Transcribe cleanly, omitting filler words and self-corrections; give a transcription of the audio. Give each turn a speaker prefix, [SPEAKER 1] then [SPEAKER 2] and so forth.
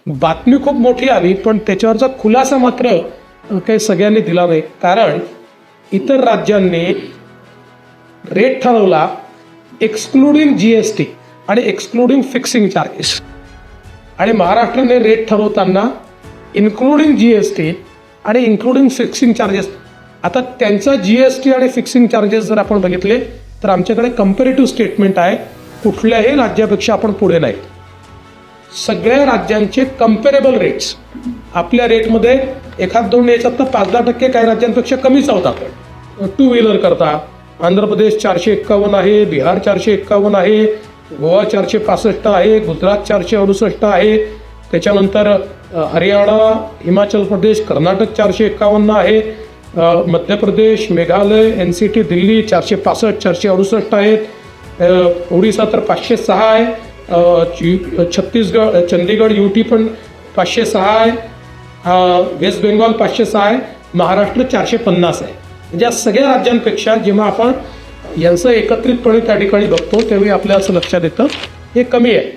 [SPEAKER 1] बातमी खूप मोठी आली, पण त्याच्यावरचा खुलासा मात्र काही सगळ्यांनी दिला नाही. कारण इतर राज्यांनी रेट ठरवला एक्सक्लुडिंग GST आणि एक्सक्लुडिंग फिक्सिंग चार्जेस, आणि महाराष्ट्राने रेट ठरवताना इन्क्लुडिंग GST आणि इन्क्लुडिंग फिक्सिंग चार्जेस. आता त्यांचा GST आणि फिक्सिंग चार्जेस जर आपण बघितले तर आमच्याकडे कंपॅरेटिव्ह स्टेटमेंट आहे, कुठल्याही राज्यापेक्षा आपण पुढे नाही. सगळ्या राज्यांचे कंपेरेबल रेट्स, आपल्या रेटमध्ये एखाद दोन याच्यात तर 5-10% काही राज्यांपेक्षा कमीच होतात. 2 व्हीलर करता आंध्र प्रदेश 451 आहे, बिहार 451 आहे, गोवा 465 आहे, गुजरात 468 आहे, त्याच्यानंतर हरियाणा, हिमाचल प्रदेश, कर्नाटक 451 आहे, मध्य प्रदेश, मेघालय, NCT, दिल्ली 465, 468 आहेत, ओडिसा तर 506 आहे, छत्तीसगड, चंदीगड, UT पण 506 आहे, वेस्ट बेंगॉल 506 आहे, महाराष्ट्र 450 आहे. म्हणजे या सगळ्या राज्यांपेक्षा जेव्हा आपण यांचं एकत्रितपणे त्या ठिकाणी बघतो त्यावेळी आपल्याला असं लक्षात येतं हे कमी आहे.